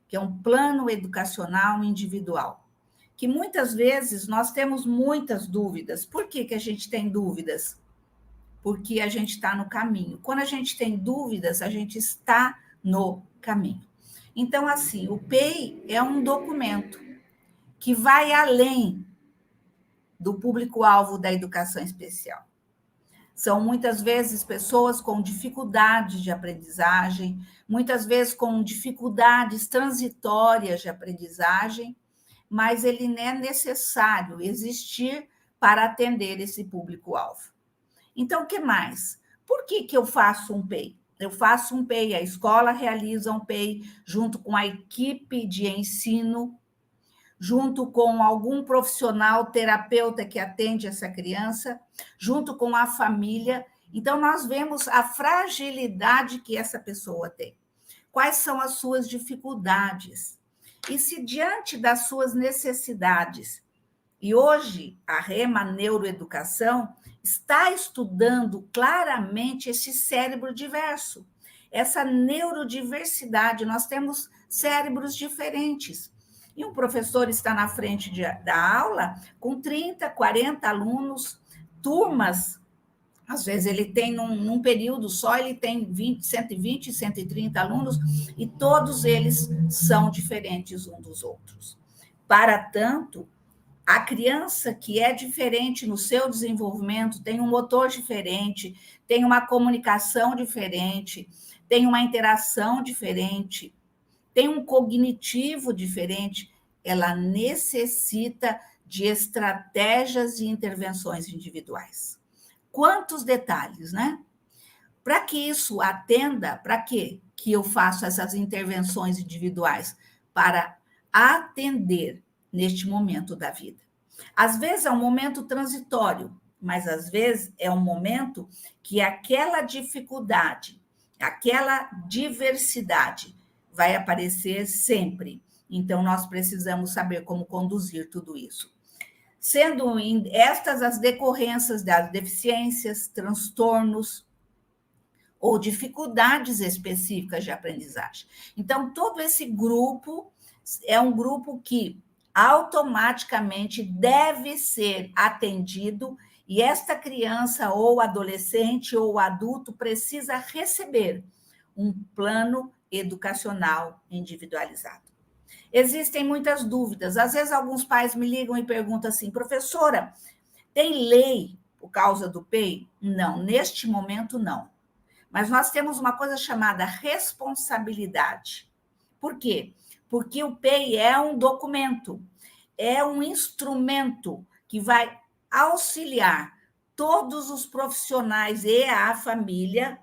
que é um plano educacional individual, que muitas vezes nós temos muitas dúvidas. Por que a gente tem dúvidas? Porque a gente está no caminho. Quando a gente tem dúvidas, a gente está no caminho. Então, assim, o PEI é um documento que vai além do público-alvo da educação especial. São muitas vezes pessoas com dificuldade de aprendizagem, muitas vezes com dificuldades transitórias de aprendizagem, mas ele é necessário existir para atender esse público-alvo. Então, o que mais? Por que eu faço um PEI? Eu faço um PEI, a escola realiza um PEI junto com a equipe de ensino, junto com algum profissional terapeuta que atende essa criança, junto com a família. Então, nós vemos a fragilidade que essa pessoa tem. Quais são as suas dificuldades? E se diante das suas necessidades, e hoje a Rema Neuroeducação está estudando claramente esse cérebro diverso, essa neurodiversidade, nós temos cérebros diferentes. E um professor está na frente da aula com 30, 40 alunos, turmas. Às vezes ele tem, num período só, ele tem 120, 130 alunos, e todos eles são diferentes uns dos outros. Para tanto, a criança que é diferente no seu desenvolvimento, tem um motor diferente, tem uma comunicação diferente, tem uma interação diferente, tem um cognitivo diferente, ela necessita de estratégias e intervenções individuais. Quantos detalhes, né? Para que isso atenda, para quê que eu faço essas intervenções individuais? Para atender neste momento da vida. Às vezes é um momento transitório, mas às vezes é um momento que aquela dificuldade, aquela diversidade vai aparecer sempre. Então, nós precisamos saber como conduzir tudo isso. Sendo estas as decorrências das deficiências, transtornos ou dificuldades específicas de aprendizagem. Então, todo esse grupo é um grupo que automaticamente deve ser atendido, e esta criança ou adolescente ou adulto precisa receber um plano educacional individualizado. Existem muitas dúvidas. Às vezes, alguns pais me ligam e perguntam assim: professora, tem lei por causa do PEI? Não, neste momento não. Mas nós temos uma coisa chamada responsabilidade. Por quê? Porque o PEI é um documento, é um instrumento que vai auxiliar todos os profissionais e a família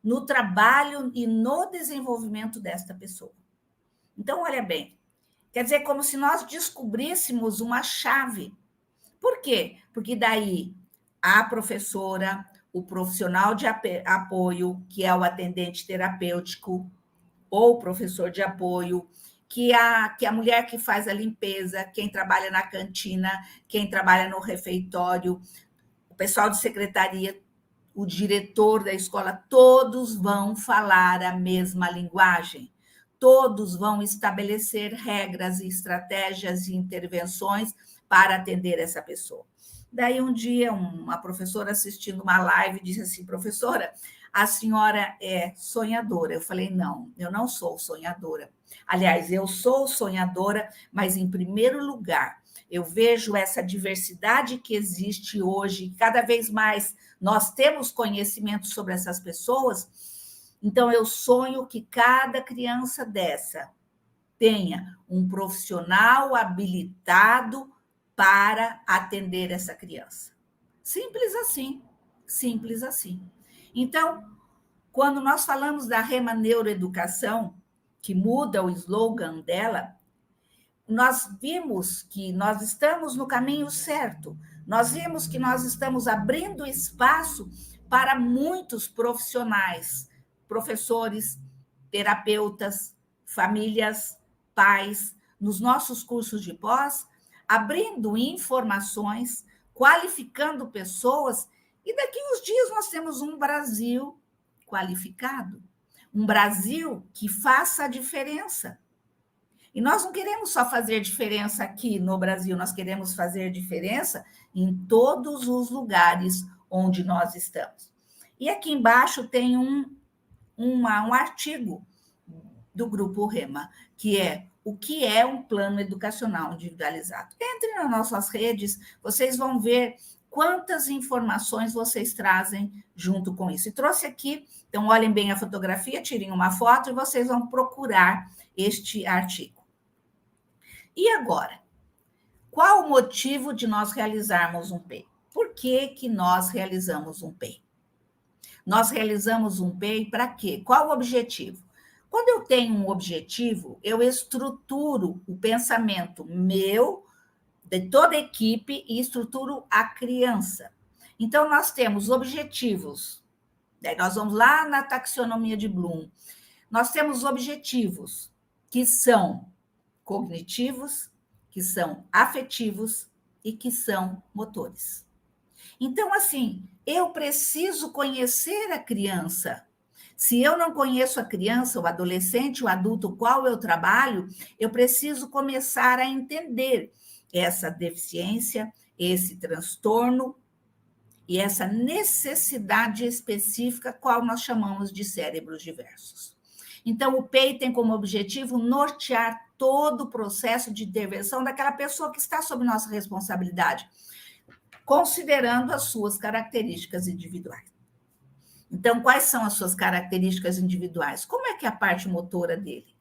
no trabalho e no desenvolvimento desta pessoa. Então, olha bem, quer dizer, como se nós descobríssemos uma chave. Por quê? Porque daí a professora, o profissional de apoio, que é o atendente terapêutico, ou o professor de apoio, que a mulher que faz a limpeza, quem trabalha na cantina, quem trabalha no refeitório, o pessoal de secretaria, o diretor da escola, todos vão falar a mesma linguagem. Todos vão estabelecer regras e estratégias e intervenções para atender essa pessoa. Daí, um dia, uma professora assistindo uma live disse assim: professora, a senhora é sonhadora. Eu falei: não, eu não sou sonhadora. Aliás, eu sou sonhadora, mas, em primeiro lugar, eu vejo essa diversidade que existe hoje, cada vez mais nós temos conhecimento sobre essas pessoas. Então, eu sonho que cada criança dessa tenha um profissional habilitado para atender essa criança. Simples assim, simples assim. Então, quando nós falamos da Rema Neuroeducação, que muda o slogan dela, nós vimos que nós estamos no caminho certo, nós vimos que nós estamos abrindo espaço para muitos profissionais, professores, terapeutas, famílias, pais, nos nossos cursos de pós, abrindo informações, qualificando pessoas, e daqui uns dias nós temos um Brasil qualificado, um Brasil que faça a diferença. E nós não queremos só fazer diferença aqui no Brasil, nós queremos fazer diferença em todos os lugares onde nós estamos. E aqui embaixo tem um artigo do Grupo Rema, que é o que é um plano educacional individualizado. Entre nas nossas redes, vocês vão ver quantas informações vocês trazem junto com isso. E trouxe aqui, então olhem bem a fotografia, tirem uma foto e vocês vão procurar este artigo. E agora, qual o motivo de nós realizarmos um PEI? Por que nós realizamos um PEI? Nós realizamos um PEI para quê? Qual o objetivo? Quando eu tenho um objetivo, eu estruturo o pensamento meu, de toda a equipe, e estruturo a criança. Então, nós temos objetivos. Daí nós vamos lá na taxonomia de Bloom. Nós temos objetivos que são cognitivos, que são afetivos e que são motores. Então, assim, eu preciso conhecer a criança. Se eu não conheço a criança, o adolescente, o adulto, qual eu trabalho, eu preciso começar a entender essa deficiência, esse transtorno e essa necessidade específica, qual nós chamamos de cérebros diversos. Então, o PEI tem como objetivo nortear todo o processo de intervenção daquela pessoa que está sob nossa responsabilidade, considerando as suas características individuais. Então, quais são as suas características individuais? Como é que é a parte motora dele?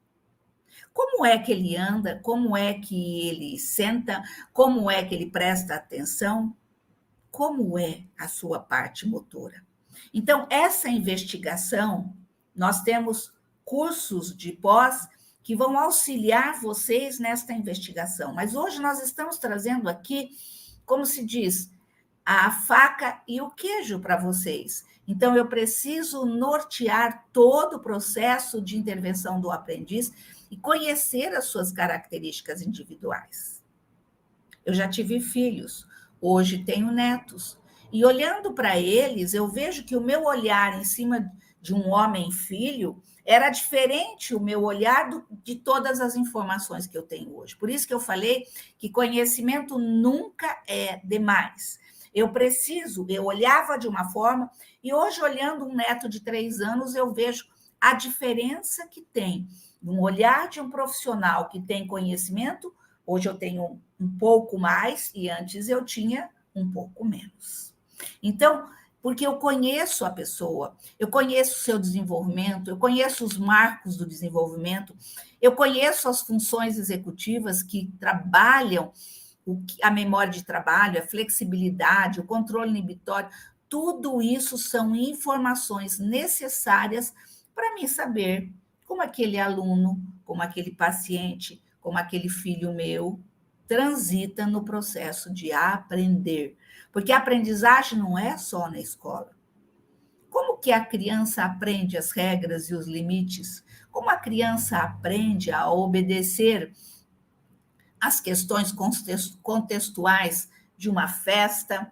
Como é que ele anda? Como é que ele senta? Como é que ele presta atenção? Como é a sua parte motora? Então, essa investigação, nós temos cursos de pós que vão auxiliar vocês nesta investigação. Mas hoje nós estamos trazendo aqui, como se diz, a faca e o queijo para vocês. Então, eu preciso nortear todo o processo de intervenção do aprendiz e conhecer as suas características individuais. Eu já tive filhos, hoje tenho netos, e olhando para eles, eu vejo que o meu olhar em cima de um homem filho era diferente o meu olhar de todas as informações que eu tenho hoje. Por isso que eu falei que conhecimento nunca é demais. Eu olhava de uma forma, e hoje, olhando um neto de 3 anos, eu vejo a diferença que tem no olhar de um profissional que tem conhecimento. Hoje eu tenho um pouco mais, e antes eu tinha um pouco menos. Então, porque eu conheço a pessoa, eu conheço o seu desenvolvimento, eu conheço os marcos do desenvolvimento, eu conheço as funções executivas que trabalham a memória de trabalho, a flexibilidade, o controle inibitório, tudo isso são informações necessárias para mim saber como aquele aluno, como aquele paciente, como aquele filho meu transita no processo de aprender. Porque a aprendizagem não é só na escola. Como que a criança aprende as regras e os limites? Como a criança aprende a obedecer as questões contextuais de uma festa,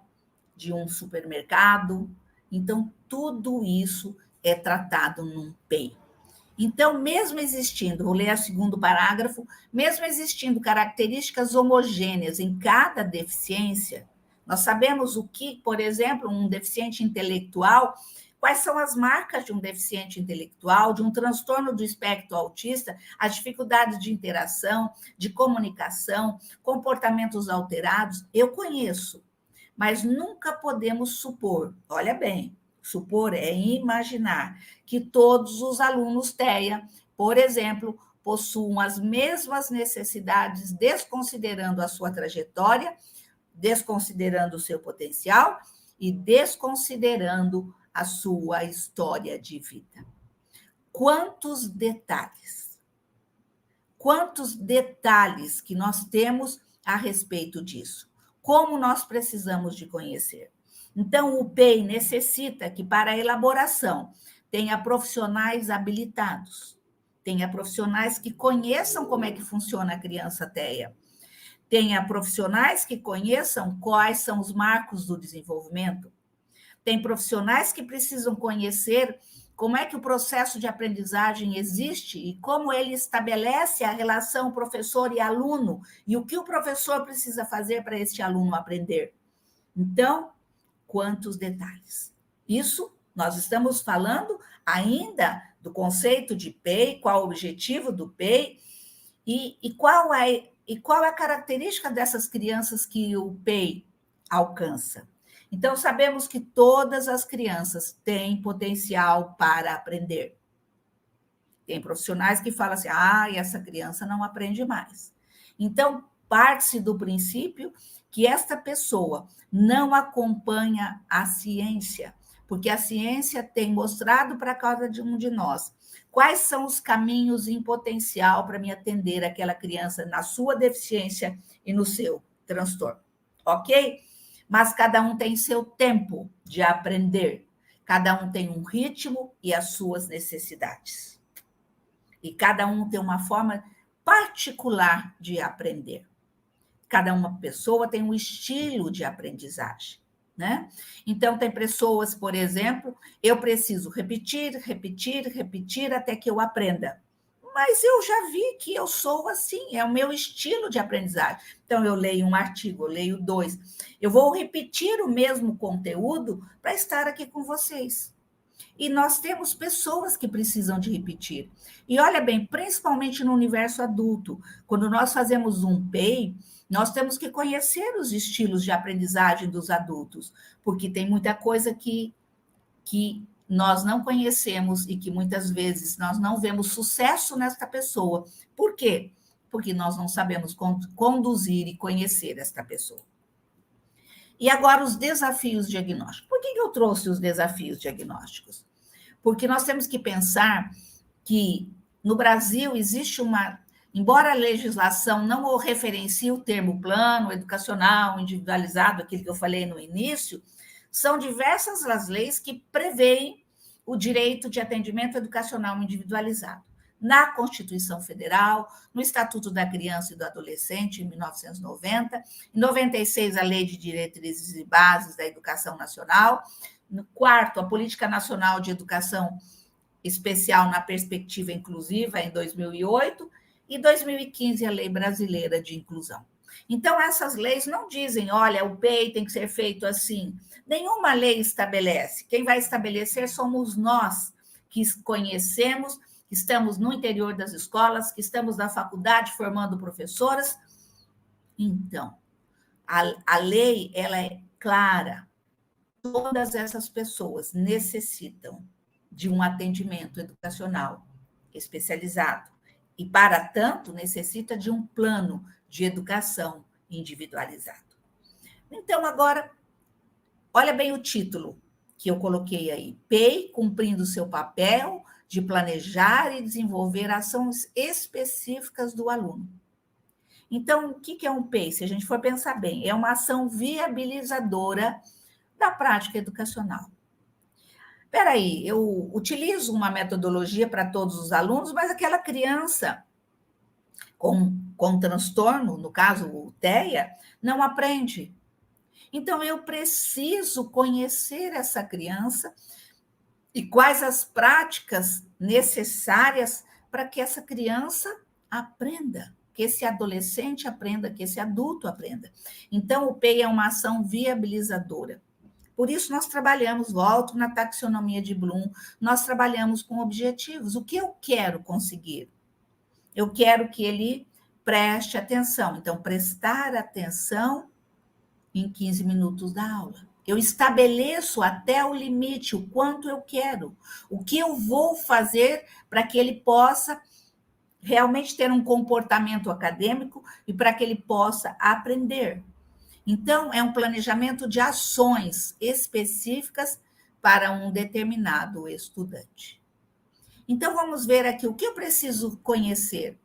de um supermercado? Então, tudo isso é tratado num PEI. Então, mesmo existindo, vou ler o segundo parágrafo, mesmo existindo características homogêneas em cada deficiência, nós sabemos o que, por exemplo, um deficiente intelectual, quais são as marcas de um deficiente intelectual, de um transtorno do espectro autista, as dificuldades de interação, de comunicação, comportamentos alterados, eu conheço, mas nunca podemos supor, olha bem, supor é imaginar que todos os alunos TEA, por exemplo, possuam as mesmas necessidades, desconsiderando a sua trajetória, desconsiderando o seu potencial e desconsiderando a sua história de vida. Quantos detalhes que nós temos a respeito disso? Como nós precisamos de conhecer? Então, o PEI necessita que, para a elaboração, tenha profissionais habilitados, tenha profissionais que conheçam como é que funciona a criança TEA, tenha profissionais que conheçam quais são os marcos do desenvolvimento, tem profissionais que precisam conhecer como é que o processo de aprendizagem existe e como ele estabelece a relação professor e aluno e o que o professor precisa fazer para este aluno aprender. Então, quantos detalhes. Isso nós estamos falando ainda do conceito de PEI, qual o objetivo do PEI e qual é a característica dessas crianças que o PEI alcança. Então, sabemos que todas as crianças têm potencial para aprender. Tem profissionais que falam assim, essa criança não aprende mais. Então, parte-se do princípio que esta pessoa não acompanha a ciência, porque a ciência tem mostrado para cada um de nós quais são os caminhos em potencial para me atender aquela criança na sua deficiência e no seu transtorno, ok? Mas cada um tem seu tempo de aprender, cada um tem um ritmo e as suas necessidades. E cada um tem uma forma particular de aprender. Cada uma pessoa tem um estilo de aprendizagem, né? Então, tem pessoas, por exemplo, eu preciso repetir até que eu aprenda. Mas eu já vi que eu sou assim, é o meu estilo de aprendizagem. Então, eu leio um artigo, eu leio 2. Eu vou repetir o mesmo conteúdo para estar aqui com vocês. E nós temos pessoas que precisam de repetir. E olha bem, principalmente no universo adulto, quando nós fazemos um PEI, nós temos que conhecer os estilos de aprendizagem dos adultos, porque tem muita coisa que nós não conhecemos e que muitas vezes nós não vemos sucesso nesta pessoa. Por quê? Porque nós não sabemos conduzir e conhecer esta pessoa. E agora os desafios diagnósticos. Por que eu trouxe os desafios diagnósticos? Porque nós temos que pensar que no Brasil existe embora a legislação não o referencie o termo plano educacional individualizado, aquele que eu falei no início, são diversas as leis que preveem o direito de atendimento educacional individualizado. Na Constituição Federal, no Estatuto da Criança e do Adolescente, em 1990, em 96, a Lei de Diretrizes e Bases da Educação Nacional, no quarto, a Política Nacional de Educação Especial na Perspectiva Inclusiva, em 2008, e 2015, a Lei Brasileira de Inclusão. Então, essas leis não dizem, olha, o PEI tem que ser feito assim. Nenhuma lei estabelece. Quem vai estabelecer somos nós, que conhecemos, que estamos no interior das escolas, que estamos na faculdade formando professoras. Então, a lei, ela é clara. Todas essas pessoas necessitam de um atendimento educacional especializado. E, para tanto, necessita de um plano de educação individualizado. Então, agora, olha bem o título que eu coloquei aí. PEI cumprindo seu papel de planejar e desenvolver ações específicas do aluno. Então, o que é um PEI? Se a gente for pensar bem, é uma ação viabilizadora da prática educacional. Espera aí, eu utilizo uma metodologia para todos os alunos, mas aquela criança com transtorno, no caso o TEA, não aprende. Então, eu preciso conhecer essa criança e quais as práticas necessárias para que essa criança aprenda, que esse adolescente aprenda, que esse adulto aprenda. Então, o PEI é uma ação viabilizadora. Por isso, nós trabalhamos, volto na taxonomia de Bloom, nós trabalhamos com objetivos. O que eu quero conseguir? Eu quero que ele preste atenção. Então, prestar atenção em 15 minutos da aula. Eu estabeleço até o limite, o quanto eu quero, o que eu vou fazer para que ele possa realmente ter um comportamento acadêmico e para que ele possa aprender. Então, é um planejamento de ações específicas para um determinado estudante. Então, vamos ver aqui o que eu preciso conhecer.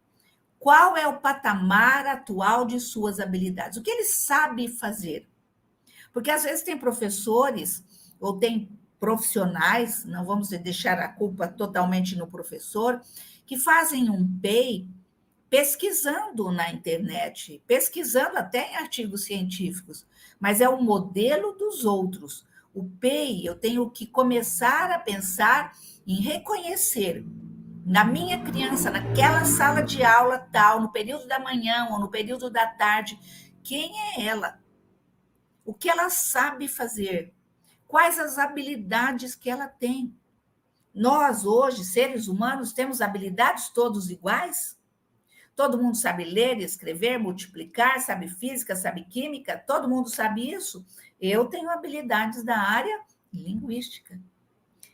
Qual é o patamar atual de suas habilidades? O que ele sabe fazer? Porque, às vezes, tem professores ou tem profissionais, não vamos deixar a culpa totalmente no professor, que fazem um PEI pesquisando na internet, pesquisando até em artigos científicos, mas é o modelo dos outros. O PEI, eu tenho que começar a pensar em reconhecer na minha criança, naquela sala de aula tal, no período da manhã ou no período da tarde, quem é ela? O que ela sabe fazer? Quais as habilidades que ela tem? Nós, hoje, seres humanos, temos habilidades todos iguais? Todo mundo sabe ler, escrever, multiplicar, sabe física, sabe química? Todo mundo sabe isso? Eu tenho habilidades da área linguística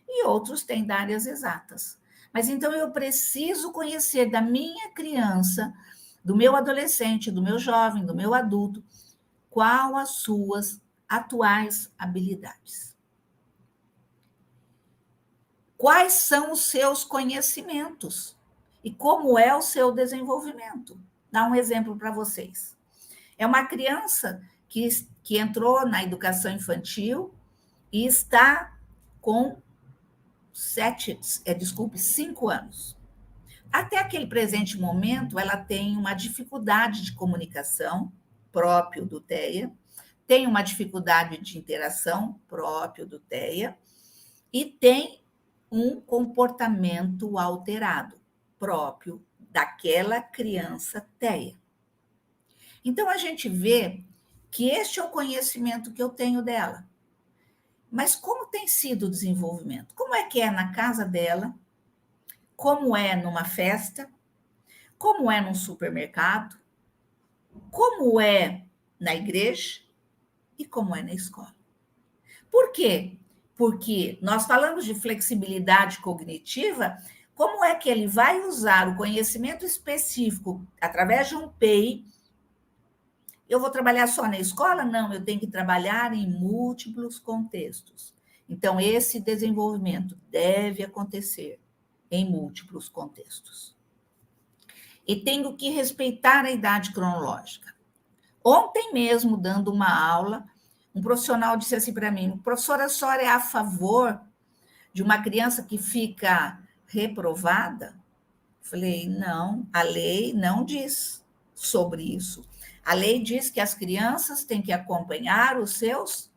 e outros têm da áreas exatas. Mas então eu preciso conhecer da minha criança, do meu adolescente, do meu jovem, do meu adulto, qual as suas atuais habilidades. Quais são os seus conhecimentos e como é o seu desenvolvimento. Dá um exemplo para vocês. É uma criança que entrou na educação infantil e está com 5 anos. Até aquele presente momento, ela tem uma dificuldade de comunicação, próprio do TEA, tem uma dificuldade de interação, próprio do TEA, e tem um comportamento alterado, próprio daquela criança TEA. Então, a gente vê que este é o conhecimento que eu tenho dela. Mas como tem sido o desenvolvimento? Como é que é na casa dela? Como é numa festa? Como é num supermercado? Como é na igreja? E como é na escola? Por quê? Porque nós falamos de flexibilidade cognitiva, como é que ele vai usar o conhecimento específico através de um PEI? Eu vou trabalhar só na escola? Não, eu tenho que trabalhar em múltiplos contextos. Então, esse desenvolvimento deve acontecer em múltiplos contextos. E tenho que respeitar a idade cronológica. Ontem mesmo, dando uma aula, um profissional disse assim para mim: professora, a senhora é a favor de uma criança que fica reprovada? Eu falei: não, a lei não diz sobre isso. A lei diz que as crianças têm que acompanhar os seus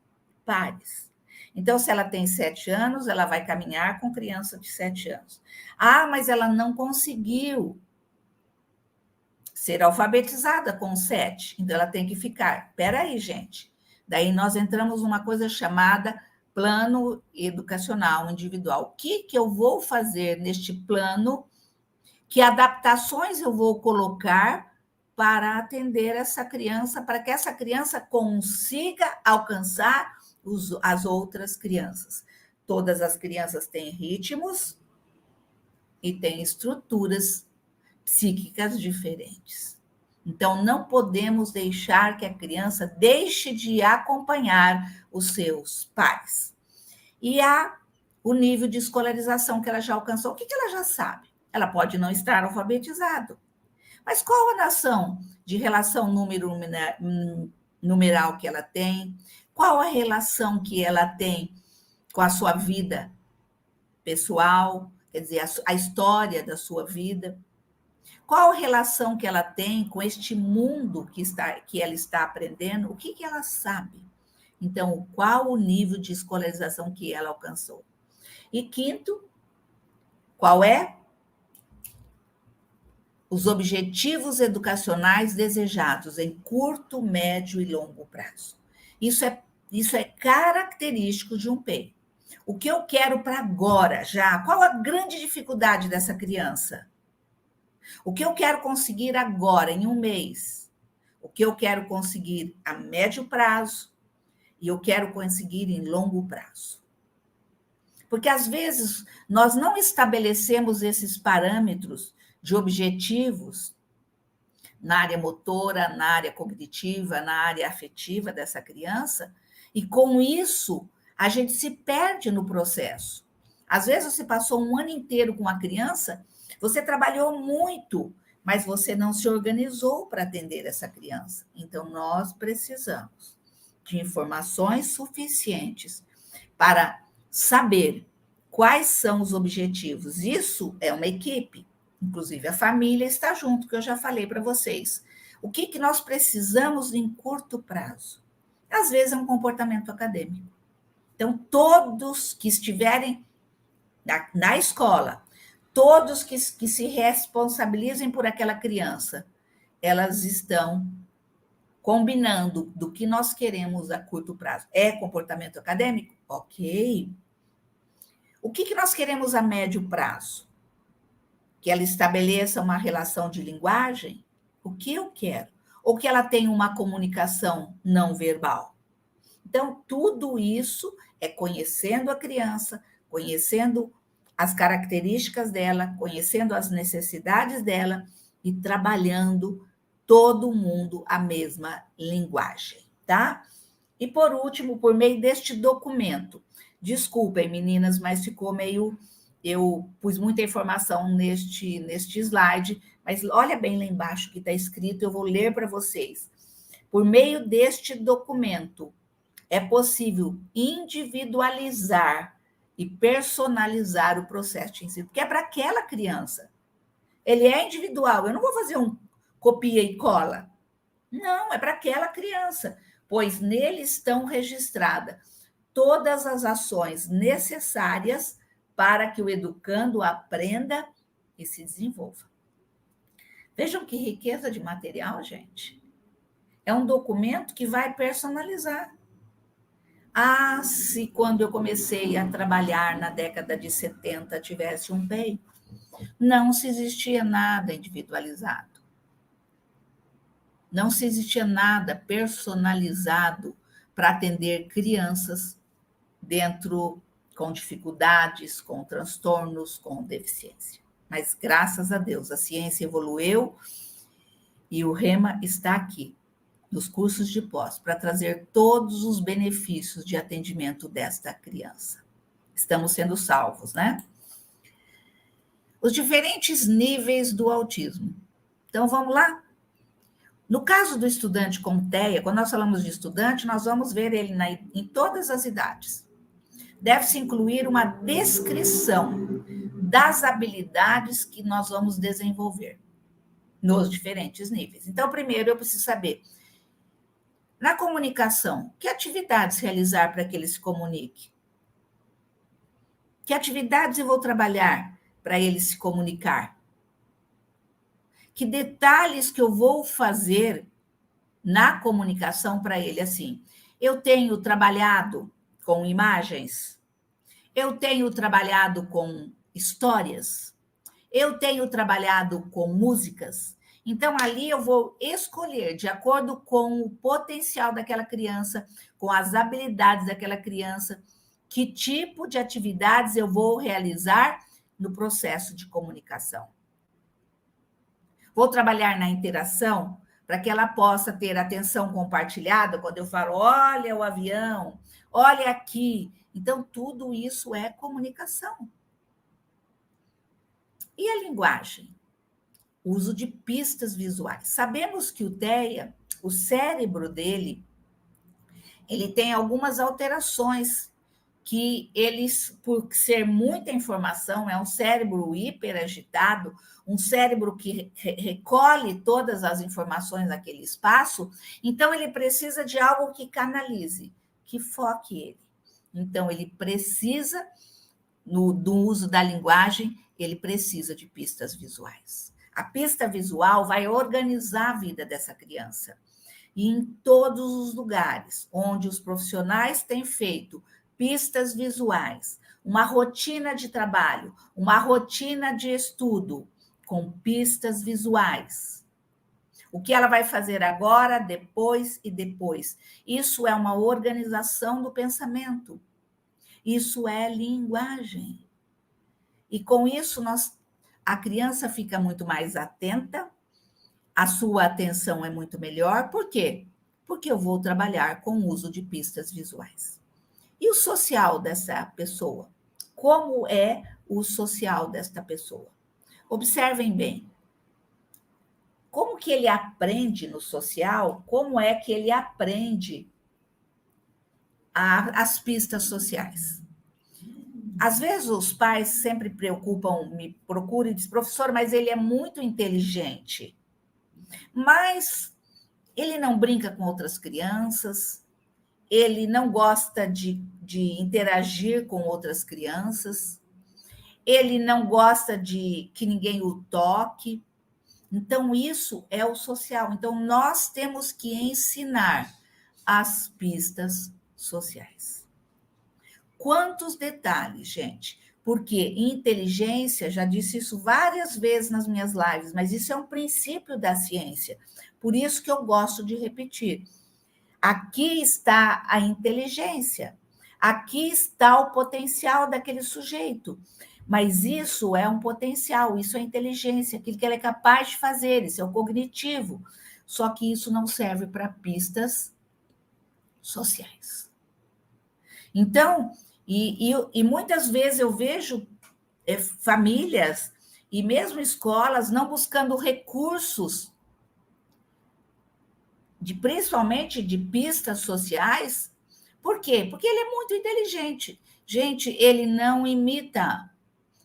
pares. Então, se ela tem 7 anos, ela vai caminhar com criança de 7 anos. Ah, mas ela não conseguiu ser alfabetizada com 7, então ela tem que ficar. Espera aí, gente. Daí nós entramos numa coisa chamada plano educacional individual. O que eu vou fazer neste plano? Que adaptações eu vou colocar para atender essa criança, para que essa criança consiga alcançar as outras crianças? Todas as crianças têm ritmos e têm estruturas psíquicas diferentes. Então, não podemos deixar que a criança deixe de acompanhar os seus pais. E o nível de escolarização que ela já alcançou, o que ela já sabe? Ela pode não estar alfabetizado, mas qual a noção de relação numeral que ela tem? Qual a relação que ela tem com a sua vida pessoal, quer dizer, a história da sua vida? Qual a relação que ela tem com este mundo que ela está aprendendo? O que ela sabe? Então, qual o nível de escolarização que ela alcançou? E quinto, qual é? Os objetivos educacionais desejados em curto, médio e longo prazo. Isso é característico de um PEI. O que eu quero para agora, já? Qual a grande dificuldade dessa criança? O que eu quero conseguir agora, em um mês? O que eu quero conseguir a médio prazo e eu quero conseguir em longo prazo? Porque, às vezes, nós não estabelecemos esses parâmetros de objetivos na área motora, na área cognitiva, na área afetiva dessa criança, e com isso a gente se perde no processo. Às vezes você passou um ano inteiro com a criança, você trabalhou muito, mas você não se organizou para atender essa criança. Então, nós precisamos de informações suficientes para saber quais são os objetivos. Isso é uma equipe. Inclusive, a família está junto, que eu já falei para vocês. O que nós precisamos em curto prazo? Às vezes é um comportamento acadêmico. Então, todos que estiverem na escola, todos que se responsabilizem por aquela criança, elas estão combinando do que nós queremos a curto prazo. É comportamento acadêmico? Ok. O que nós queremos a médio prazo? Que ela estabeleça uma relação de linguagem? O que eu quero? Ou que ela tenha uma comunicação não verbal? Então, tudo isso é conhecendo a criança, conhecendo as características dela, conhecendo as necessidades dela e trabalhando todo mundo a mesma linguagem, tá? E por último, por meio deste documento, desculpem, meninas, mas ficou meio. Eu pus muita informação neste slide, mas olha bem lá embaixo que está escrito, eu vou ler para vocês. Por meio deste documento, é possível individualizar e personalizar o processo de ensino, porque é para aquela criança. Ele é individual, eu não vou fazer um copia e cola. Não, é para aquela criança, pois nele estão registradas todas as ações necessárias para que o educando aprenda e se desenvolva. Vejam que riqueza de material, gente. É um documento que vai personalizar. Ah, se quando eu comecei a trabalhar na década de 70 tivesse um PEI, não se existia nada individualizado. Não se existia nada personalizado para atender crianças dentro com dificuldades, com transtornos, com deficiência. Mas graças a Deus, a ciência evoluiu e o REMA está aqui nos cursos de pós, para trazer todos os benefícios de atendimento desta criança. Estamos sendo salvos, né? Os diferentes níveis do autismo. Então, vamos lá? No caso do estudante com TEA, quando nós falamos de estudante, nós vamos ver ele em todas as idades. Deve-se incluir uma descrição das habilidades que nós vamos desenvolver nos diferentes níveis. Então, primeiro eu preciso saber na comunicação, que atividades realizar para que ele se comunique? Que atividades eu vou trabalhar para ele se comunicar? Que detalhes que eu vou fazer na comunicação para ele? Assim, eu tenho trabalhado com imagens, eu tenho trabalhado com histórias, eu tenho trabalhado com músicas. Então, ali eu vou escolher, de acordo com o potencial daquela criança, com as habilidades daquela criança, que tipo de atividades eu vou realizar no processo de comunicação. Vou trabalhar na interação para que ela possa ter atenção compartilhada, quando eu falo, olha o avião, olha aqui. Então, tudo isso é comunicação. E a linguagem? Uso de pistas visuais. Sabemos que o TEA, o cérebro dele, ele tem algumas alterações que eles, por ser muita informação, é um cérebro hiperagitado, um cérebro que recolhe todas as informações naquele espaço, então ele precisa de algo que canalize, que foque ele. Então, ele precisa, do uso da linguagem, ele precisa de pistas visuais. A pista visual vai organizar a vida dessa criança. E em todos os lugares onde os profissionais têm feito pistas visuais, uma rotina de trabalho, uma rotina de estudo com pistas visuais. O que ela vai fazer agora, depois e depois. Isso é uma organização do pensamento. Isso é linguagem. E com isso, a criança fica muito mais atenta, a sua atenção é muito melhor. Por quê? Porque eu vou trabalhar com o uso de pistas visuais. E o social dessa pessoa? Como é o social desta pessoa? Observem bem. Como que ele aprende no social? Como é que ele aprende as pistas sociais? Às vezes os pais sempre me procuram e dizem, professor, mas ele é muito inteligente. Mas ele não brinca com outras crianças, ele não gosta de interagir com outras crianças, ele não gosta de que ninguém o toque. Então, isso é o social. Então, nós temos que ensinar as pistas sociais. Quantos detalhes, gente? Porque inteligência, já disse isso várias vezes nas minhas lives, mas isso é um princípio da ciência. Por isso que eu gosto de repetir. Aqui está a inteligência, aqui está o potencial daquele sujeito. Mas isso é um potencial, isso é inteligência, aquilo que ele é capaz de fazer, isso é o cognitivo. Só que isso não serve para pistas sociais. Então, e muitas vezes eu vejo famílias e mesmo escolas não buscando recursos, principalmente de pistas sociais. Por quê? Porque ele é muito inteligente. Gente, ele não imita.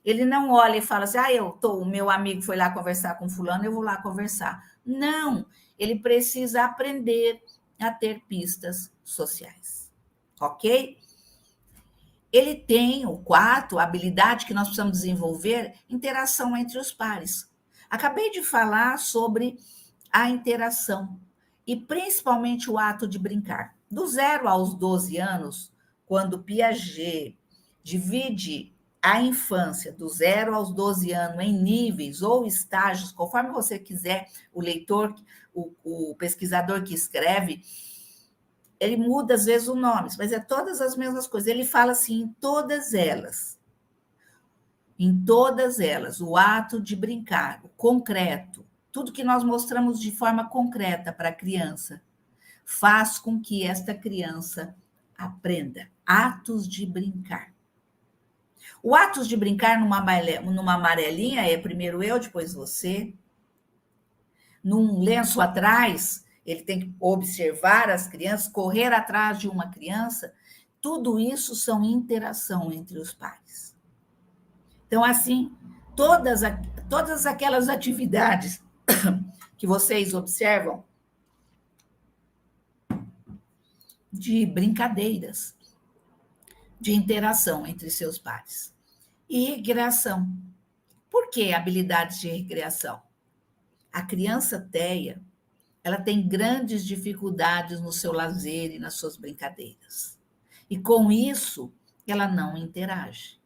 Ele não olha e fala assim, o meu amigo foi lá conversar com fulano, eu vou lá conversar. Não, ele precisa aprender a ter pistas sociais. Ok? Ele tem o quarto, a habilidade que nós precisamos desenvolver, interação entre os pares. Acabei de falar sobre a interação e principalmente o ato de brincar. Do 0 aos 12 anos, quando Piaget divide a infância do 0 aos 12 anos em níveis ou estágios, conforme você quiser, o leitor, o pesquisador que escreve, ele muda às vezes o nome, mas é todas as mesmas coisas. Ele fala assim, em todas elas, o ato de brincar, o concreto, tudo que nós mostramos de forma concreta para a criança, faz com que esta criança aprenda. Atos de brincar. O atos de brincar numa amarelinha é primeiro eu, depois você. Num lenço atrás, ele tem que observar as crianças, correr atrás de uma criança. Tudo isso são interação entre os pares. Então, assim, todas aquelas atividades que vocês observam de brincadeiras, de interação entre seus pares. E recreação. Por que habilidades de recreação? A criança TEA, ela tem grandes dificuldades no seu lazer e nas suas brincadeiras. E com isso, ela não interage.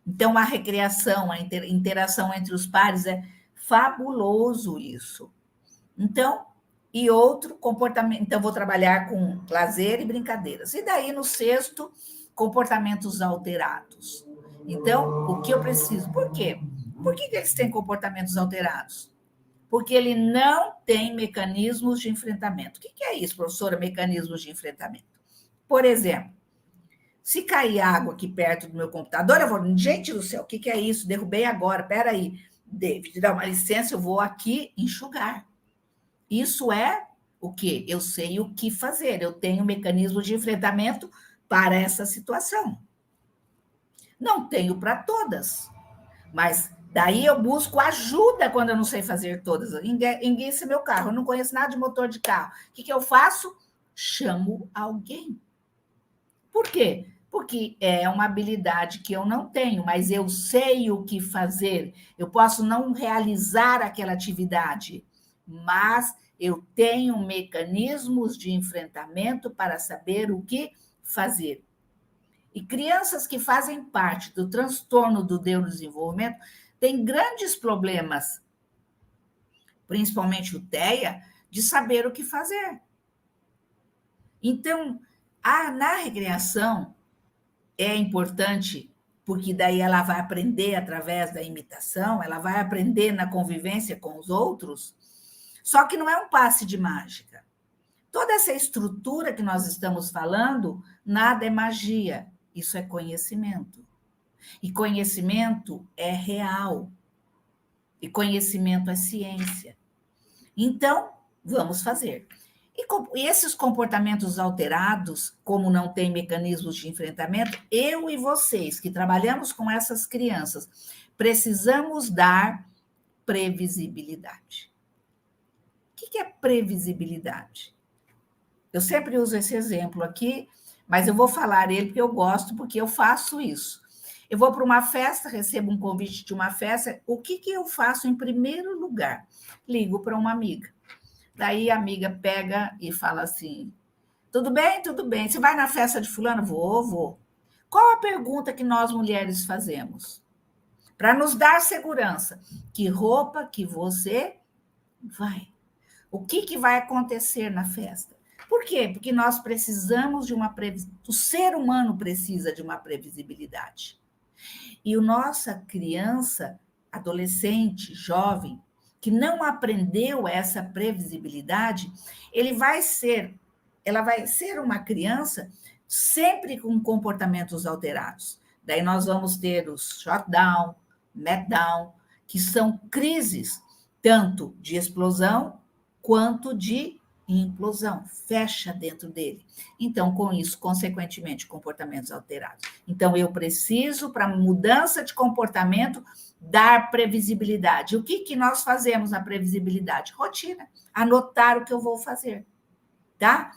Então, a recreação, a interação entre os pares é fabuloso isso. Então, e outro comportamento. Então, vou trabalhar com lazer e brincadeiras. E daí, no sexto, comportamentos alterados. Então, o que eu preciso? Por quê? Por que eles têm comportamentos alterados? Porque ele não tem mecanismos de enfrentamento. O que é isso, professora? Mecanismos de enfrentamento. Por exemplo, se cair água aqui perto do meu computador, eu vou, gente do céu, o que é isso? Derrubei agora, peraí. David, dá uma licença, eu vou aqui enxugar. Isso é o quê? Eu sei o que fazer, eu tenho mecanismo de enfrentamento para essa situação. Não tenho para todas, mas daí eu busco ajuda quando eu não sei fazer todas. Enguice meu carro, eu não conheço nada de motor de carro. O que eu faço? Chamo alguém. Por quê? Porque é uma habilidade que eu não tenho, mas eu sei o que fazer. Eu posso não realizar aquela atividade, mas eu tenho mecanismos de enfrentamento para saber o que fazer. E crianças que fazem parte do transtorno do neurodesenvolvimento têm grandes problemas, principalmente o TEA, de saber o que fazer. Então, na recreação, é importante, porque daí ela vai aprender através da imitação, ela vai aprender na convivência com os outros, só que não é um passe de mágica. Toda essa estrutura que nós estamos falando, nada é magia, isso é conhecimento. E conhecimento é real. E conhecimento é ciência. Então, vamos fazer. E esses comportamentos alterados, como não tem mecanismos de enfrentamento, eu e vocês que trabalhamos com essas crianças, precisamos dar previsibilidade. O que é previsibilidade? Eu sempre uso esse exemplo aqui, mas eu vou falar ele porque eu gosto, porque eu faço isso. Eu vou para uma festa, recebo um convite de uma festa, o que eu faço em primeiro lugar? Ligo para uma amiga. Daí a amiga pega e fala assim: tudo bem, tudo bem. Você vai na festa de fulano? Vou, vou. Qual a pergunta que nós mulheres fazemos? Para nos dar segurança. Que roupa que você vai? O que vai acontecer na festa? Por quê? Porque nós precisamos de uma previsibilidade. O ser humano precisa de uma previsibilidade. E a nossa criança, adolescente, jovem, que não aprendeu essa previsibilidade, ela vai ser uma criança sempre com comportamentos alterados. Daí nós vamos ter os shutdown, meltdown, que são crises tanto de explosão quanto de implosão, fecha dentro dele. Então, com isso, consequentemente, comportamentos alterados. Então, eu preciso, para mudança de comportamento, dar previsibilidade. O que nós fazemos na previsibilidade? Rotina, anotar o que eu vou fazer, tá?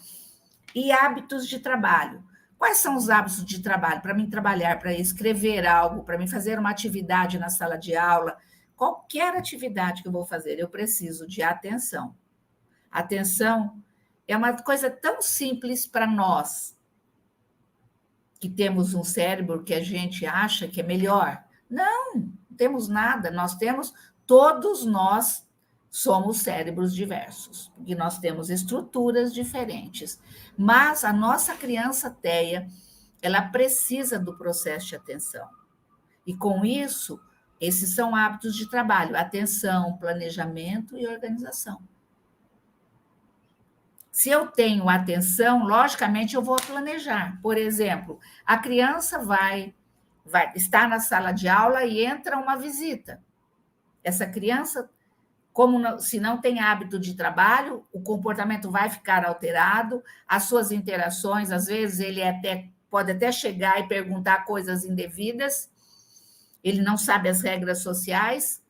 E hábitos de trabalho. Quais são os hábitos de trabalho? Para mim trabalhar, para escrever algo, para mim fazer uma atividade na sala de aula, qualquer atividade que eu vou fazer, eu preciso de atenção. Atenção é uma coisa tão simples para nós, que temos um cérebro que a gente acha que é melhor. Não temos nada, todos nós somos cérebros diversos, porque nós temos estruturas diferentes. Mas a nossa criança Teia, ela precisa do processo de atenção. E com isso, esses são hábitos de trabalho: atenção, planejamento e organização. Se eu tenho atenção, logicamente eu vou planejar. Por exemplo, a criança vai estar na sala de aula e entra uma visita. Essa criança, se não tem hábito de trabalho, o comportamento vai ficar alterado, as suas interações, às vezes ele pode até chegar e perguntar coisas indevidas, ele não sabe as regras sociais,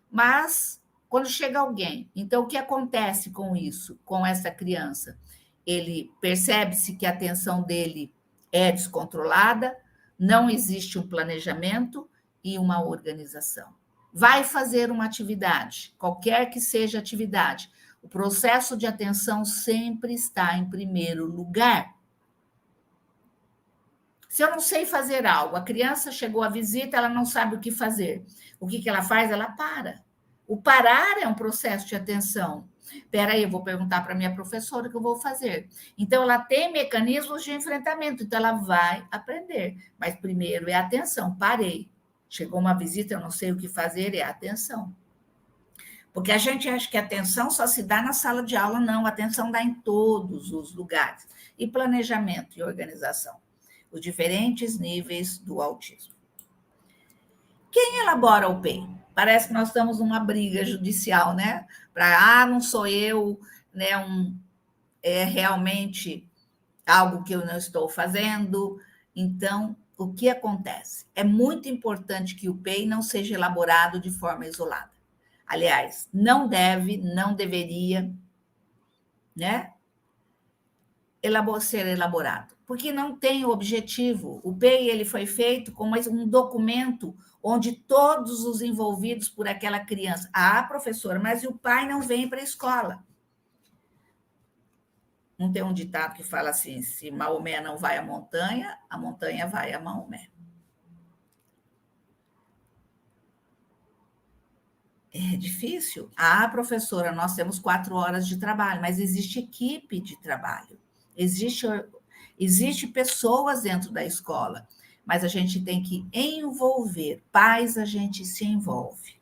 mas quando chega alguém, então o que acontece com isso, com essa criança? Ele percebe-se que a atenção dele é descontrolada, não existe um planejamento e uma organização. Vai fazer uma atividade, qualquer que seja a atividade, o processo de atenção sempre está em primeiro lugar. Se eu não sei fazer algo, a criança chegou à visita, ela não sabe o que fazer. O que ela faz? Ela para. O parar é um processo de atenção. Espera aí, eu vou perguntar para a minha professora o que eu vou fazer. Então, ela tem mecanismos de enfrentamento, então ela vai aprender. Mas primeiro é a atenção, parei. Chegou uma visita, eu não sei o que fazer, é a atenção. Porque a gente acha que a atenção só se dá na sala de aula, não. A atenção dá em todos os lugares. E planejamento e organização. Os diferentes níveis do autismo. Quem elabora o PEI? Parece que nós estamos numa briga judicial, né? Não sou eu, né? É realmente algo que eu não estou fazendo. Então, o que acontece? É muito importante que o PEI não seja elaborado de forma isolada. Aliás, não deveria, né? Ser elaborado, porque não tem objetivo. O PEI ele foi feito como um documento onde todos os envolvidos por aquela criança, professora, mas o pai não vem para a escola. Não tem um ditado que fala assim: se Maomé não vai à montanha, a montanha vai a Maomé. É difícil. Professora, nós temos 4 horas de trabalho, mas existe equipe de trabalho. Existe pessoas dentro da escola, mas a gente tem que envolver. Pais, a gente se envolve.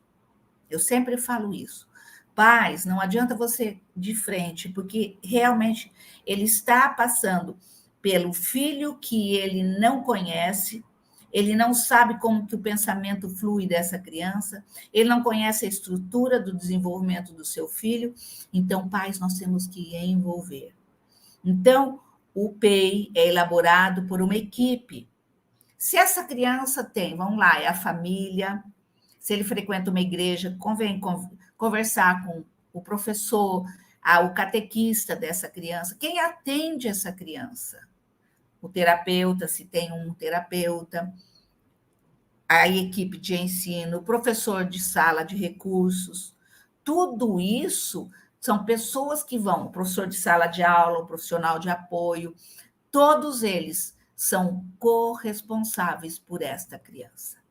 Eu sempre falo isso. Pais, não adianta você de frente, porque realmente ele está passando pelo filho que ele não conhece, ele não sabe como que o pensamento flui dessa criança, ele não conhece a estrutura do desenvolvimento do seu filho. Então, pais, nós temos que envolver. Então, o PEI é elaborado por uma equipe. Se essa criança vamos lá, é a família, se ele frequenta uma igreja, convém conversar com o professor, o catequista dessa criança, quem atende essa criança? O terapeuta, se tem um terapeuta. a equipe de ensino, o professor de sala de recursos, tudo isso são pessoas que vão, o professor de sala de aula, o profissional de apoio, todos eles são corresponsáveis por esta criança.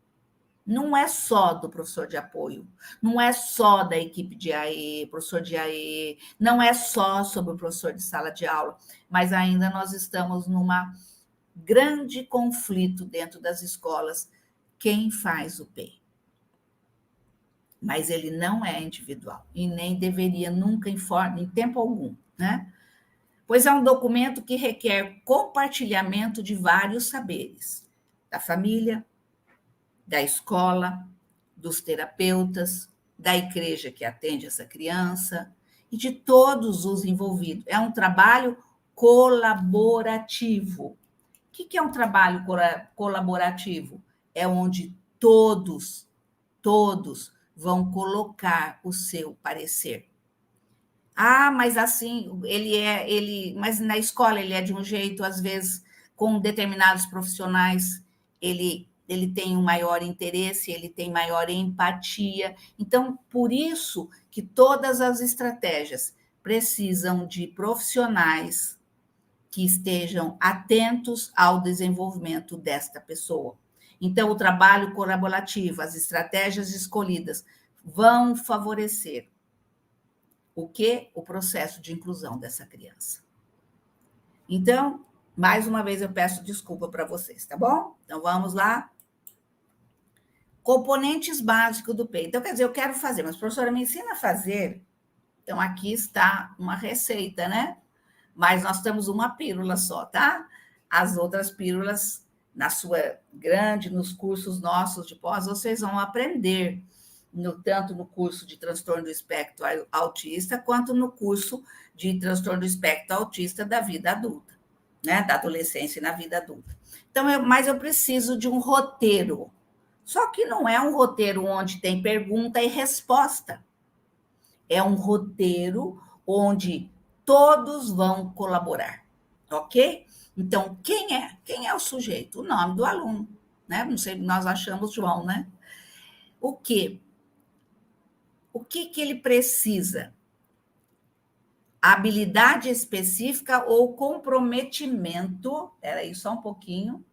Não é só do professor de apoio, não é só da equipe de AE, professor de AE, não é só sobre o professor de sala de aula, mas ainda nós estamos numa grande conflito dentro das escolas, quem faz o P. Mas ele não é individual e nem deveria nunca em tempo algum, né? Pois é um documento que requer compartilhamento de vários saberes, da família, da escola, dos terapeutas, da igreja que atende essa criança e de todos os envolvidos. É um trabalho colaborativo. O que é um trabalho colaborativo? É onde todos vão colocar o seu parecer. Ah, mas assim, mas na escola ele é de um jeito, às vezes, com determinados profissionais, ele tem um maior interesse, ele tem maior empatia. Então, por isso que todas as estratégias precisam de profissionais que estejam atentos ao desenvolvimento desta pessoa. Então, o trabalho colaborativo, as estratégias escolhidas vão favorecer o que? O processo de inclusão dessa criança. Então, mais uma vez eu peço desculpa para vocês, tá bom? Então, vamos lá. Componentes básicos do PEI. Então, quer dizer, eu quero fazer, mas professora, me ensina a fazer. Então, aqui está uma receita, né? Mas nós temos uma pílula só, tá? As outras pílulas, nos cursos nossos de pós, vocês vão aprender, tanto no curso de transtorno do espectro autista, quanto no curso de transtorno do espectro autista da vida adulta, né? Da adolescência e na vida adulta. Então, mas eu preciso de um roteiro. Só que não é um roteiro onde tem pergunta e resposta. É um roteiro onde todos vão colaborar, ok? Então, quem é? Quem é o sujeito? O nome do aluno, né? Não sei, nós achamos João, né? O quê? O que ele precisa? Habilidade específica ou comprometimento, peraí, só um pouquinho,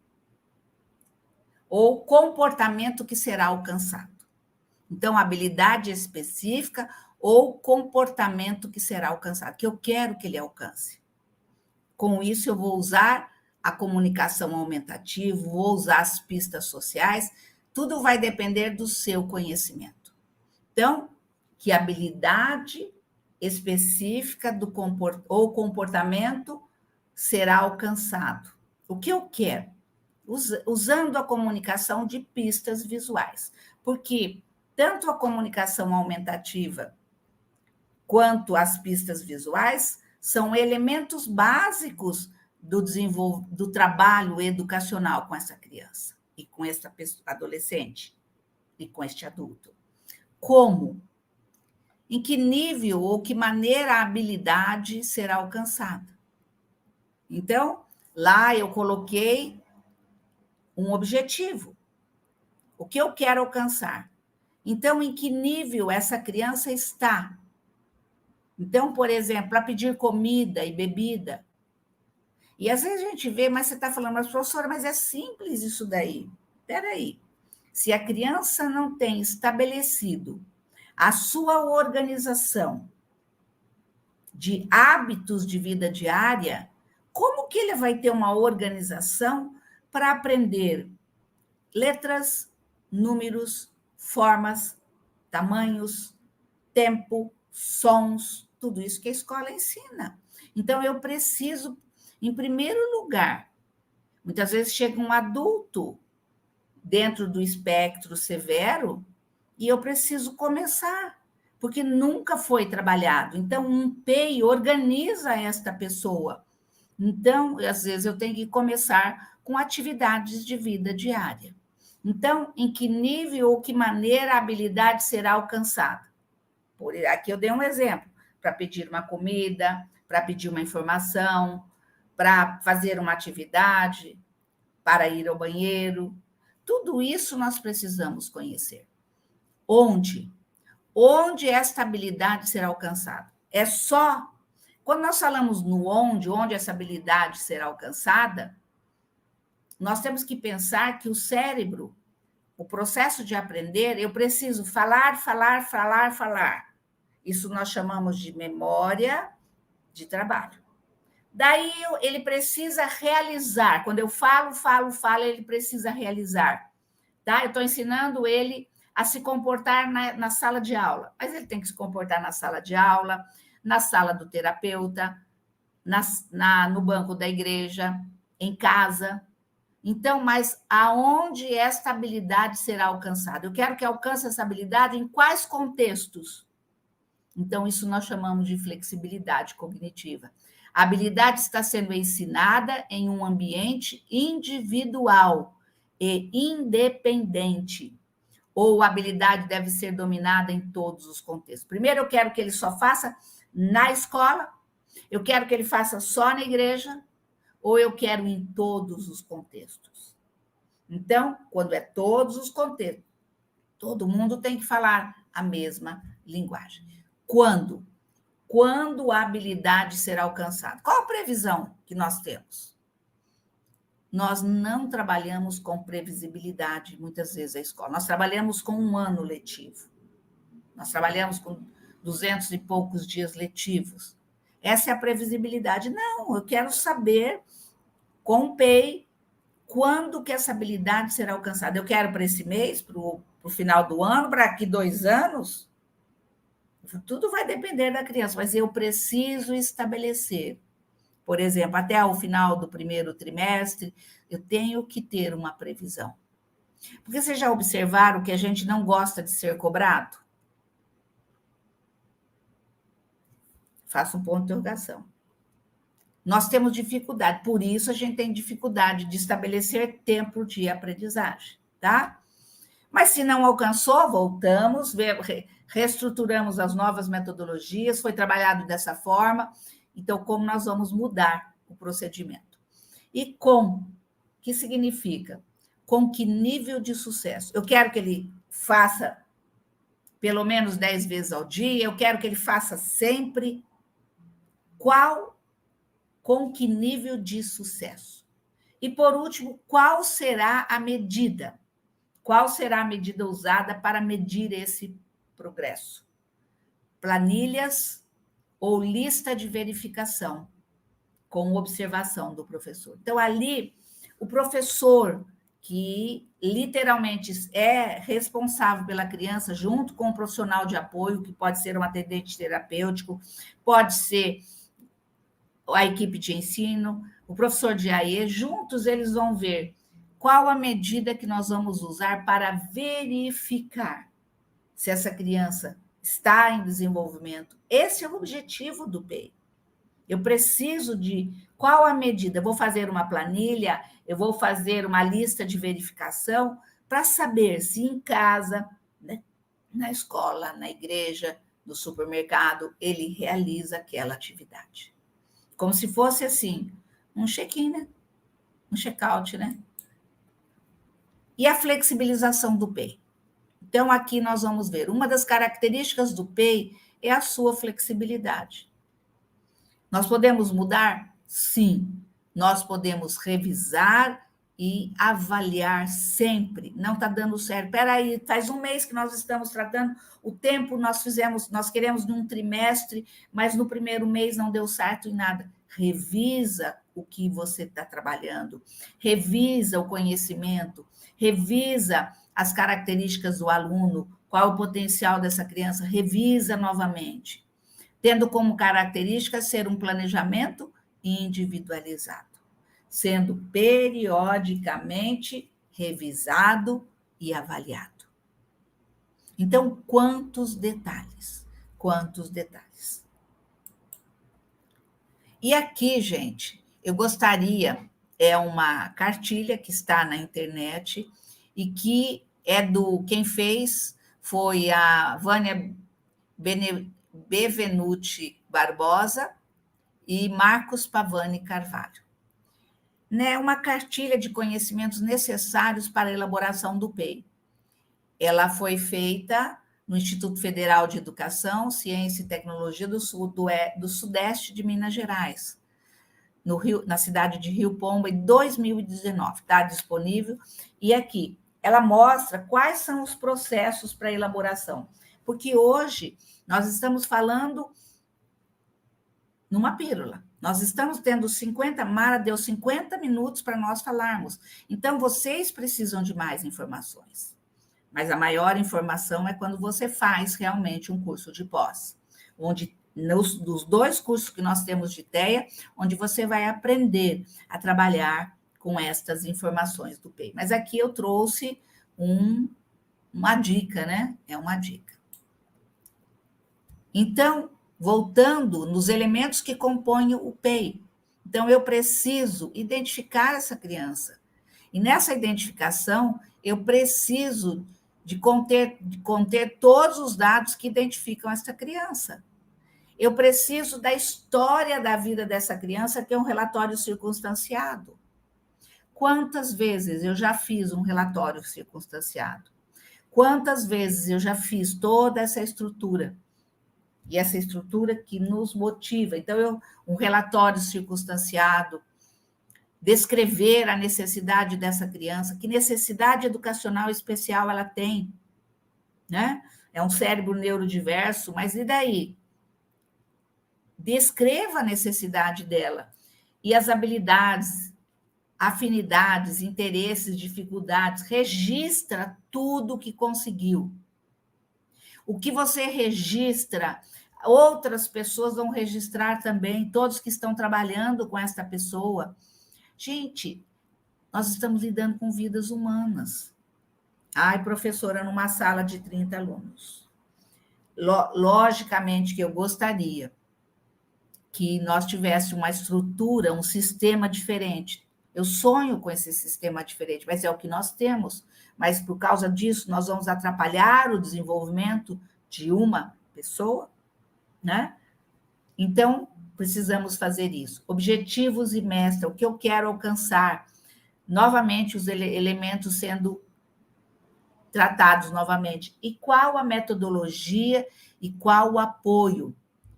ou comportamento que será alcançado. Então, habilidade específica ou comportamento que será alcançado, que eu quero que ele alcance. Com isso, eu vou usar a comunicação aumentativa, vou usar as pistas sociais, tudo vai depender do seu conhecimento. Então, que habilidade específica ou comportamento será alcançado? O que eu quero? Usando a comunicação de pistas visuais, porque tanto a comunicação aumentativa quanto as pistas visuais são elementos básicos do trabalho educacional com essa criança e com essa adolescente e com este adulto. Como? Em que nível ou que maneira a habilidade será alcançada? Então, lá eu coloquei um objetivo. O que eu quero alcançar? Então, em que nível essa criança está? Então, por exemplo, para pedir comida e bebida. E às vezes a gente vê, mas você está falando, mas professora, mas é simples isso daí. Espera aí. Se a criança não tem estabelecido a sua organização de hábitos de vida diária, como que ele vai ter uma organização para aprender letras, números, formas, tamanhos, tempo, sons, tudo isso que a escola ensina. Então, eu preciso, em primeiro lugar, muitas vezes chega um adulto dentro do espectro severo e eu preciso começar, porque nunca foi trabalhado. Então, um PEI organiza esta pessoa. Então, às vezes, eu tenho que começar com atividades de vida diária. Então, em que nível ou que maneira a habilidade será alcançada? Aqui eu dei um exemplo, para pedir uma comida, para pedir uma informação, para fazer uma atividade, para ir ao banheiro. tudo isso nós precisamos conhecer. Onde? Onde esta habilidade será alcançada? É só... Quando nós falamos no onde essa habilidade será alcançada, nós temos que pensar que o cérebro, o processo de aprender, eu preciso falar, falar, falar, falar. Isso nós chamamos de memória de trabalho. Daí ele precisa realizar. Quando eu falo, falo, falo, ele precisa realizar. Tá? Eu estou ensinando ele a se comportar na sala de aula. Mas ele tem que se comportar na sala de aula, na sala do terapeuta, no banco da igreja, em casa. Então, mas aonde esta habilidade será alcançada? Eu quero que alcance essa habilidade em quais contextos? Então, isso nós chamamos de flexibilidade cognitiva. A habilidade está sendo ensinada em um ambiente individual e independente. Ou a habilidade deve ser dominada em todos os contextos. Primeiro, eu quero que ele só faça na escola, eu quero que ele faça só na igreja, ou eu quero em todos os contextos. Então, quando é todos os contextos, todo mundo tem que falar a mesma linguagem. Quando? Quando a habilidade será alcançada? Qual a previsão que nós temos? Nós não trabalhamos com previsibilidade, muitas vezes, a escola. Nós trabalhamos com um ano letivo. Nós trabalhamos com 200 e poucos dias letivos. Essa é a previsibilidade. Não, eu quero saber com o PEI quando que essa habilidade será alcançada. Eu quero para esse mês, para o final do ano, para daqui 2 anos. Tudo vai depender da criança, mas eu preciso estabelecer. Por exemplo, até o final do primeiro trimestre, eu tenho que ter uma previsão. Porque vocês já observaram que a gente não gosta de ser cobrado? Faça um ponto de interrogação. Nós temos dificuldade, por isso a gente tem dificuldade de estabelecer tempo de aprendizagem, tá? Mas se não alcançou, voltamos, reestruturamos as novas metodologias, foi trabalhado dessa forma. Então, como nós vamos mudar o procedimento? E que significa? Com que nível de sucesso? Eu quero que ele faça pelo menos 10 vezes ao dia, eu quero que ele faça sempre. Com que nível de sucesso? E, por último, qual será a medida? Qual será a medida usada para medir esse progresso? Planilhas ou lista de verificação, com observação do professor. Então, ali, o professor, que literalmente é responsável pela criança, junto com o profissional de apoio, que pode ser um atendente terapêutico, pode ser a equipe de ensino, o professor de AE, juntos eles vão ver qual a medida que nós vamos usar para verificar se essa criança está em desenvolvimento. Esse é o objetivo do PEI. Eu preciso de qual a medida? Eu vou fazer uma planilha, eu vou fazer uma lista de verificação para saber se em casa, né, na escola, na igreja, no supermercado, ele realiza aquela atividade. Como se fosse assim, um check-in, né? Um check-out, né? E a flexibilização do PEI. Então, aqui nós vamos ver, uma das características do PEI é a sua flexibilidade. Nós podemos mudar? Sim. Nós podemos revisar e avaliar sempre. Não está dando certo. Espera aí, faz um mês que nós estamos tratando, o tempo nós queremos num trimestre, mas no primeiro mês não deu certo em nada. Revisa o que você está trabalhando, revisa o conhecimento, revisa as características do aluno, qual o potencial dessa criança, revisa novamente, tendo como característica ser um planejamento individualizado, sendo periodicamente revisado e avaliado. Então, quantos detalhes? Quantos detalhes? E aqui, gente, eu gostaria, é uma cartilha que está na internet e que quem fez foi a Vânia Bevenuti Barbosa e Marcos Pavani Carvalho. né, uma cartilha de conhecimentos necessários para a elaboração do PEI. Ela foi feita no Instituto Federal de Educação, Ciência e Tecnologia do Sudeste de Minas Gerais, no Rio, na cidade de Rio Pombo, em 2019. Está disponível. E aqui, ela mostra quais são os processos para elaboração. Porque hoje nós estamos falando numa pílula. Nós estamos tendo 50, Mara deu 50 minutos para nós falarmos. Então, vocês precisam de mais informações. Mas a maior informação é quando você faz realmente um curso de pós, onde dos 2 cursos que nós temos de TEA, onde você vai aprender a trabalhar com estas informações do PEI. Mas aqui eu trouxe uma dica, né? É uma dica. Então, voltando nos elementos que compõem o PEI. Então, eu preciso identificar essa criança. E nessa identificação, eu preciso de conter todos os dados que identificam essa criança. Eu preciso da história da vida dessa criança, que é um relatório circunstanciado. Quantas vezes eu já fiz um relatório circunstanciado? Quantas vezes eu já fiz toda essa estrutura? E essa estrutura que nos motiva. Então, um relatório circunstanciado, descrever a necessidade dessa criança, que necessidade educacional especial ela tem, né? É um cérebro neurodiverso, mas e daí? Descreva a necessidade dela e as habilidades, afinidades, interesses, dificuldades, registra tudo o que conseguiu. O que você registra, outras pessoas vão registrar também, todos que estão trabalhando com esta pessoa. Gente, nós estamos lidando com vidas humanas. Ai, professora, numa sala de 30 alunos. Logicamente que eu gostaria que nós tivéssemos uma estrutura, um sistema diferente. Eu sonho com esse sistema diferente, mas é o que nós temos. Mas por causa disso, nós vamos atrapalhar o desenvolvimento de uma pessoa, né? Então, precisamos fazer isso. Objetivos e meta, o que eu quero alcançar. Novamente, os elementos sendo tratados novamente. E qual a metodologia e qual o apoio?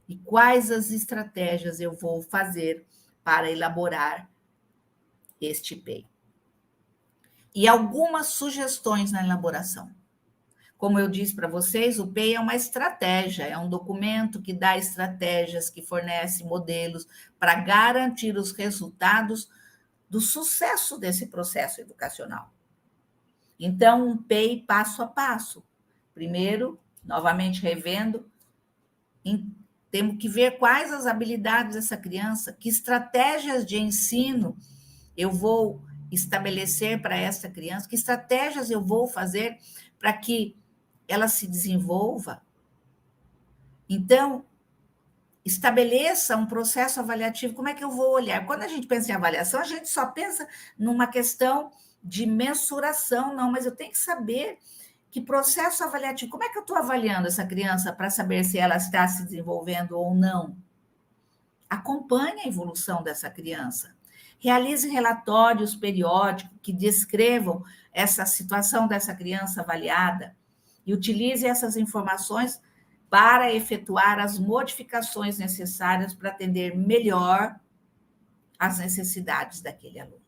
E quais as estratégias eu vou fazer para elaborar este PEI? E algumas sugestões na elaboração. Como eu disse para vocês, o PEI é uma estratégia, é um documento que dá estratégias, que fornece modelos para garantir os resultados do sucesso desse processo educacional. Então, um PEI passo a passo. Primeiro, novamente revendo, temos que ver quais as habilidades dessa criança, que estratégias de ensino eu vou estabelecer para essa criança, que estratégias eu vou fazer para que ela se desenvolva. Então, estabeleça um processo avaliativo. Como é que eu vou olhar? Quando a gente pensa em avaliação, a gente só pensa numa questão de mensuração, não, mas eu tenho que saber que processo avaliativo, como é que eu estou avaliando essa criança para saber se ela está se desenvolvendo ou não? Acompanhe a evolução dessa criança. Realize relatórios periódicos que descrevam essa situação dessa criança avaliada e utilize essas informações para efetuar as modificações necessárias para atender melhor as necessidades daquele aluno.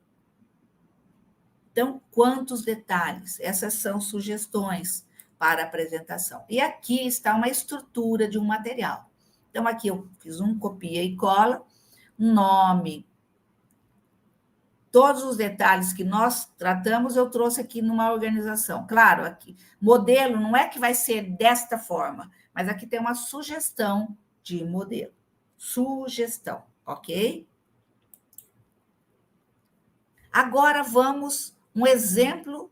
Então, quantos detalhes? Essas são sugestões para a apresentação. E aqui está uma estrutura de um material. Então, aqui eu fiz um copia e cola, um nome, todos os detalhes que nós tratamos, eu trouxe aqui numa organização. Claro, aqui, modelo não é que vai ser desta forma, mas aqui tem uma sugestão de modelo. Sugestão, ok? Agora vamos um exemplo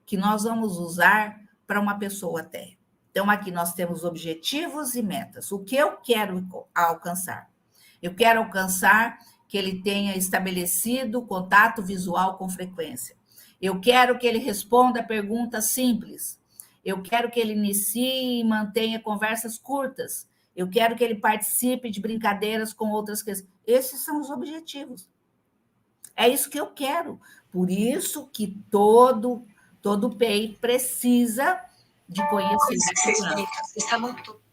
que nós vamos usar para uma pessoa TEA. Então, aqui nós temos objetivos e metas. O que eu quero alcançar? Eu quero alcançar que ele tenha estabelecido contato visual com frequência. Eu quero que ele responda perguntas simples. Eu quero que ele inicie e mantenha conversas curtas. Eu quero que ele participe de brincadeiras com outras crianças. Esses são os objetivos. É isso que eu quero. Por isso que todo PEI precisa de conhecer segurança.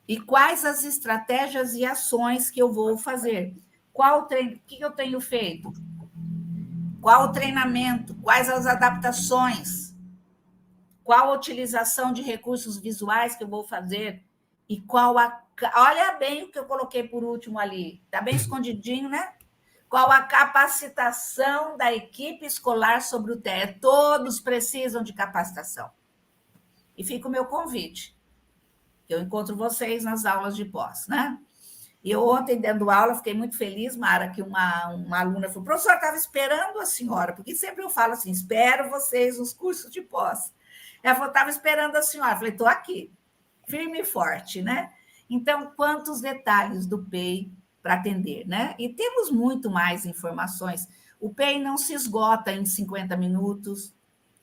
E quais as estratégias e ações que eu vou fazer? Qual treino, o que eu tenho feito? Qual o treinamento? Quais as adaptações? Qual a utilização de recursos visuais que eu vou fazer? E qual a. Olha bem o que eu coloquei por último ali. Está bem escondidinho, né? Qual a capacitação da equipe escolar sobre o TEA? Todos precisam de capacitação. E fica o meu convite. Eu encontro vocês nas aulas de pós, né? E eu ontem, dando aula, fiquei muito feliz, Mara, que uma aluna falou, professor, estava esperando a senhora, porque sempre eu falo assim, espero vocês nos cursos de pós. Ela falou, estava esperando a senhora. Eu falei, estou aqui, firme e forte, né? Então, quantos detalhes do PEI para atender, né? E temos muito mais informações. O PEI não se esgota em 50 minutos,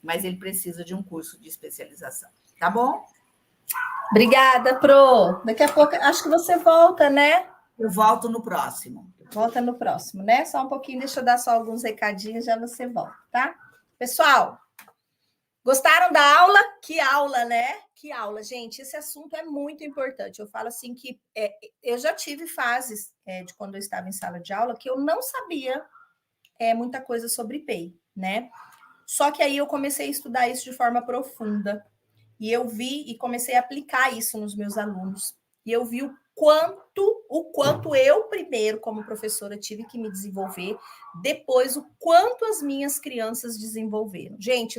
mas ele precisa de um curso de especialização, tá bom? Obrigada, Pro. Daqui a pouco, acho que você volta, né? Eu volto no próximo. Volta no próximo, né? Só um pouquinho, deixa eu dar só alguns recadinhos, já você volta, tá? Pessoal, gostaram da aula? Que aula, né? Que aula, gente. Esse assunto é muito importante. Eu falo assim que eu já tive fases de quando eu estava em sala de aula que eu não sabia muita coisa sobre PEI, né? Só que aí eu comecei a estudar isso de forma profunda. E eu vi e comecei a aplicar isso nos meus alunos. E eu vi o quanto eu primeiro, como professora, tive que me desenvolver, depois o quanto as minhas crianças desenvolveram. Gente,